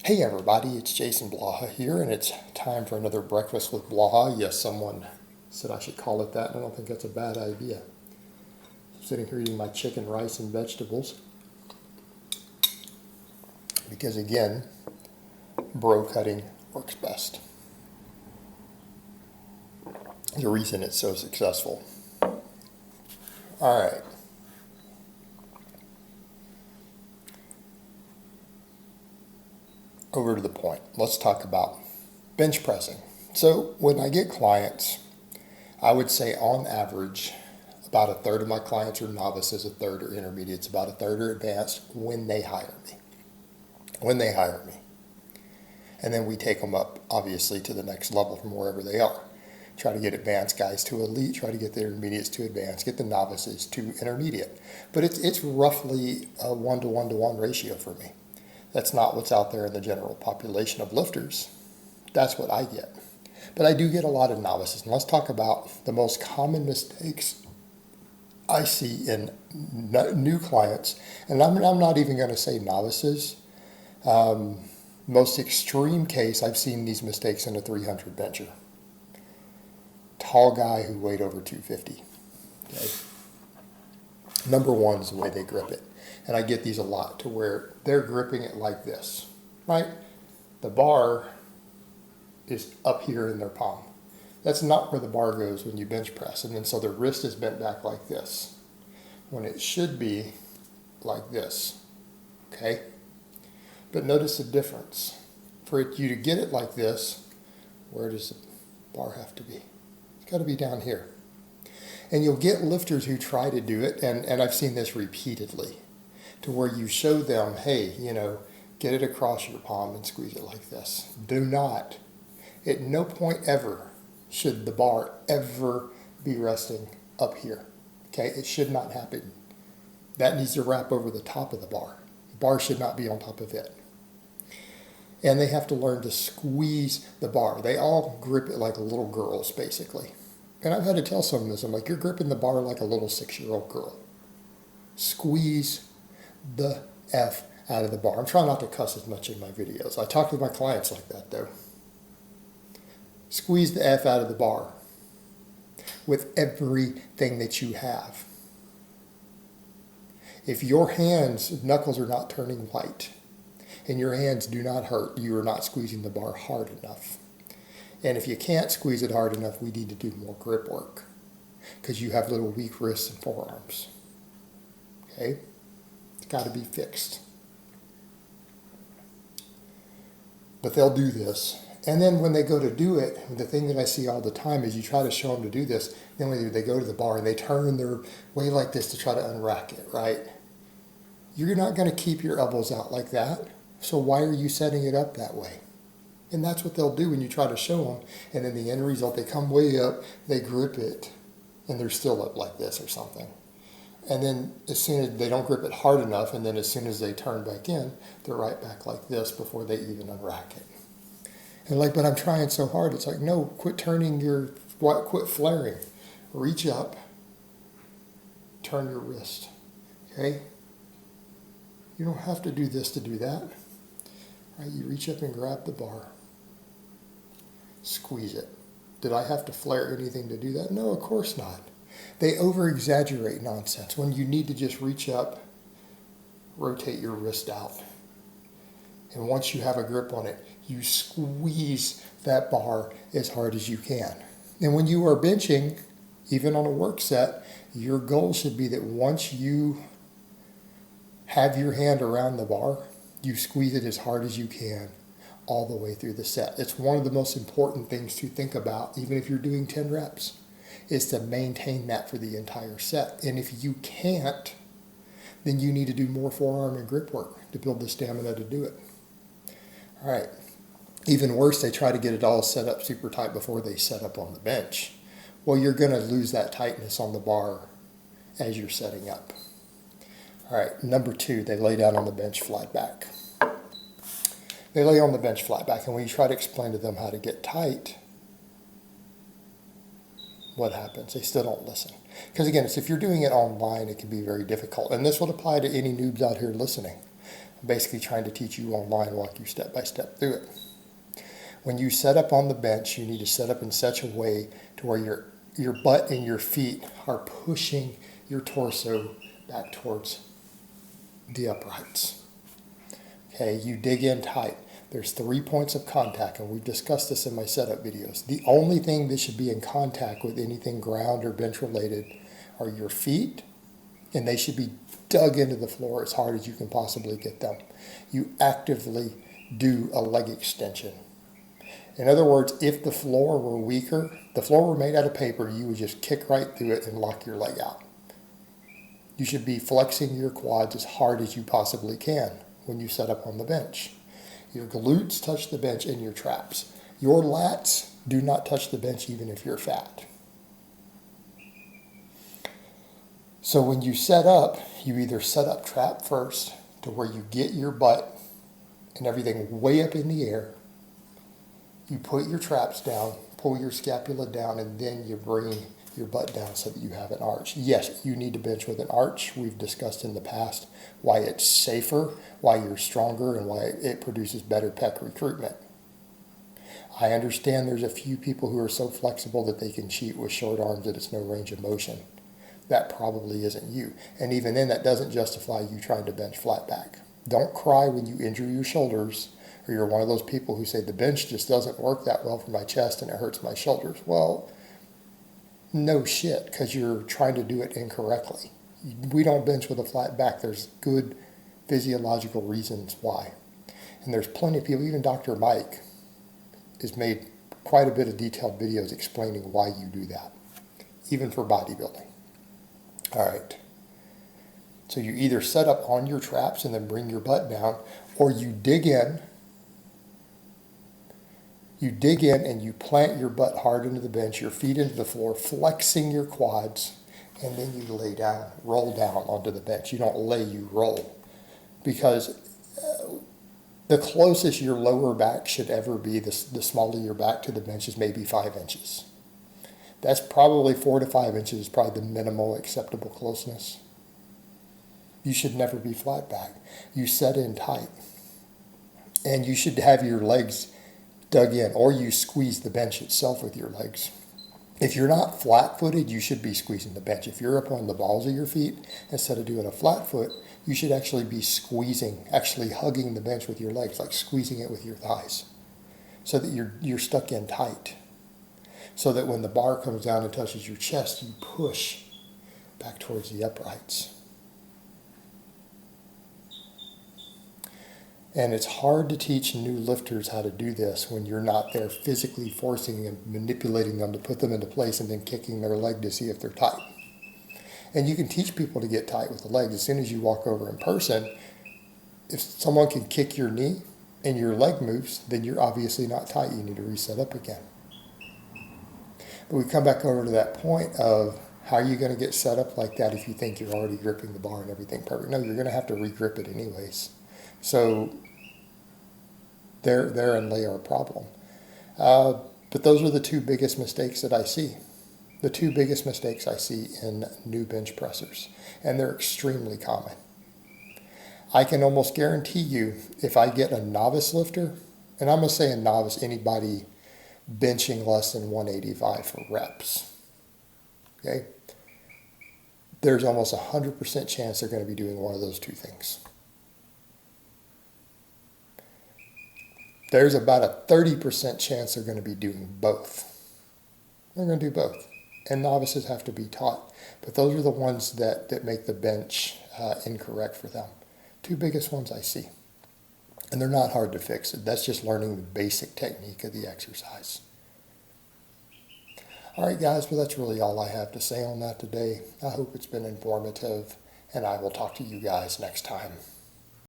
Hey everybody, it's Jason Blaha here, and it's time for another Breakfast with Blaha. Yes, someone said I should call it that, and I don't think that's a bad idea. I'm sitting here eating my chicken, rice, and vegetables because, again, bro cutting works best. The reason it's so successful. All right. Over to the point. Let's talk about bench pressing. So when I get clients, I would say on average, about a third of my clients are novices, a third are intermediates, about a third are advanced when they hire me. And then we take them up, obviously, to the next level from wherever they are. Try to get advanced guys to elite, try to get the intermediates to advanced, get the novices to intermediate. But it's roughly a 1-to-1-to-1 ratio for me. That's not what's out there in the general population of lifters. That's what I get. But I do get a lot of novices. And let's talk about the most common mistakes I see in new clients. And I'm not even going to say novices. Most extreme case, I've seen these mistakes in a 300 bencher. Tall guy who weighed over 250. Okay. Number one is the way they grip it. And I get these a lot to where they're gripping it like this, right? The bar is up here in their palm. That's not where the bar goes when you bench press. And then so their wrist is bent back like this, when it should be like this, okay? But notice the difference. For you to get it like this, where does the bar have to be? It's got to be down here. And you'll get lifters who try to do it, and I've seen this repeatedly, to where you show them, hey, get it across your palm and squeeze it like this. Do not, at no point ever should the bar ever be resting up here. Okay, it should not happen. That needs to wrap over the top of the bar. The bar should not be on top of it. And they have to learn to squeeze the bar. They all grip it like little girls, basically. And I've had to tell some of this, I'm like, you're gripping the bar like a little 6-year-old girl. Squeeze the F out of the bar. I'm trying not to cuss as much in my videos. I talk to my clients like that, though. Squeeze the F out of the bar with everything that you have. If your knuckles are not turning white, and your hands do not hurt, you are not squeezing the bar hard enough. And if you can't squeeze it hard enough, we need to do more grip work, because you have little weak wrists and forearms. Okay? It's got to be fixed. But they'll do this. And then when they go to do it, the thing that I see all the time is you try to show them to do this, then when they go to the bar and they turn their way like this to try to unrack it, right? You're not going to keep your elbows out like that. So why are you setting it up that way? And that's what they'll do when you try to show them. And then the end result, they come way up, they grip it, and they're still up like this or something. And then as soon as they don't grip it hard enough, and then as soon as they turn back in, they're right back like this before they even unrack it. And but I'm trying so hard. It's like, no, quit quit flaring. Reach up, turn your wrist, okay? You don't have to do this to do that. Right? You reach up and grab the bar. Squeeze it. Did I have to flare anything to do that? No, of course not. They over-exaggerate nonsense when you need to just reach up, rotate your wrist out. And once you have a grip on it, you squeeze that bar as hard as you can. And when you are benching, even on a work set, your goal should be that once you have your hand around the bar, you squeeze it as hard as you can all the way through the set. It's one of the most important things to think about, even if you're doing 10 reps, is to maintain that for the entire set. And if you can't, then you need to do more forearm and grip work to build the stamina to do it. All right. Even worse, they try to get it all set up super tight before they set up on the bench. Well, you're going to lose that tightness on the bar as you're setting up. All right, number 2, they lay down on the bench flat back. They lay on the bench flat back, and when you try to explain to them how to get tight, what happens? They still don't listen. Because again, if you're doing it online, it can be very difficult. And this would apply to any noobs out here listening. I'm basically trying to teach you online, walk you step by step through it. When you set up on the bench, you need to set up in such a way to where your butt and your feet are pushing your torso back towards the uprights. Okay, you dig in tight. There's 3 points of contact, and we've discussed this in my setup videos. The only thing that should be in contact with anything ground or bench related are your feet, and they should be dug into the floor as hard as you can possibly get them. You actively do a leg extension. In other words, if the floor were weaker, the floor were made out of paper, you would just kick right through it and lock your leg out. You should be flexing your quads as hard as you possibly can when you set up on the bench. Your glutes touch the bench and your traps. Your lats do not touch the bench even if you're fat. So when you set up, you either set up trap first to where you get your butt and everything way up in the air. You put your traps down, pull your scapula down, and then you bring your butt down so that you have an arch. Yes, you need to bench with an arch. We've discussed in the past why it's safer, why you're stronger, and why it produces better pec recruitment. I understand there's a few people who are so flexible that they can cheat with short arms that it's no range of motion. That probably isn't you. And even then, that doesn't justify you trying to bench flat back. Don't cry when you injure your shoulders, or you're one of those people who say the bench just doesn't work that well for my chest and it hurts my shoulders. Well, no shit, because you're trying to do it incorrectly. We don't bench with a flat back. There's good physiological reasons why. And there's plenty of people, even Dr. Mike has made quite a bit of detailed videos explaining why you do that, even for bodybuilding. All right. So you either set up on your traps and then bring your butt down, or you dig in. You dig in and you plant your butt hard into the bench, your feet into the floor, flexing your quads, and then you lay down, roll down onto the bench. You don't lay, you roll. Because the closest your lower back should ever be, the small of your back to the bench is maybe 5 inches. That's probably 4 to 5 inches is probably the minimal acceptable closeness. You should never be flat back. You set in tight. And you should have your legs dug in, or you squeeze the bench itself with your legs. If you're not flat-footed, you should be squeezing the bench. If you're up on the balls of your feet, instead of doing a flat foot, you should actually be squeezing, actually hugging the bench with your legs, like squeezing it with your thighs, so that you're stuck in tight. So that when the bar comes down and touches your chest, you push back towards the uprights. And it's hard to teach new lifters how to do this when you're not there physically forcing and manipulating them to put them into place and then kicking their leg to see if they're tight. And you can teach people to get tight with the legs. As soon as you walk over in person, if someone can kick your knee and your leg moves, then you're obviously not tight. You need to reset up again. But we come back over to that point of how are you going to get set up like that if you think you're already gripping the bar and everything perfect? No, you're going to have to re-grip it anyways. So therein lay our problem. But those are the 2 biggest mistakes that I see. The 2 biggest mistakes I see in new bench pressers. And they're extremely common. I can almost guarantee you if I get a novice lifter, and I'm going to say a novice, anybody benching less than 185 for reps, okay, there's almost 100% chance they're going to be doing one of those 2 things. There's about a 30% chance they're going to be doing both. They're going to do both. And novices have to be taught. But those are the ones that make the bench incorrect for them. 2 biggest ones I see. And they're not hard to fix. That's just learning the basic technique of the exercise. All right, guys, well, that's really all I have to say on that today. I hope it's been informative, and I will talk to you guys next time.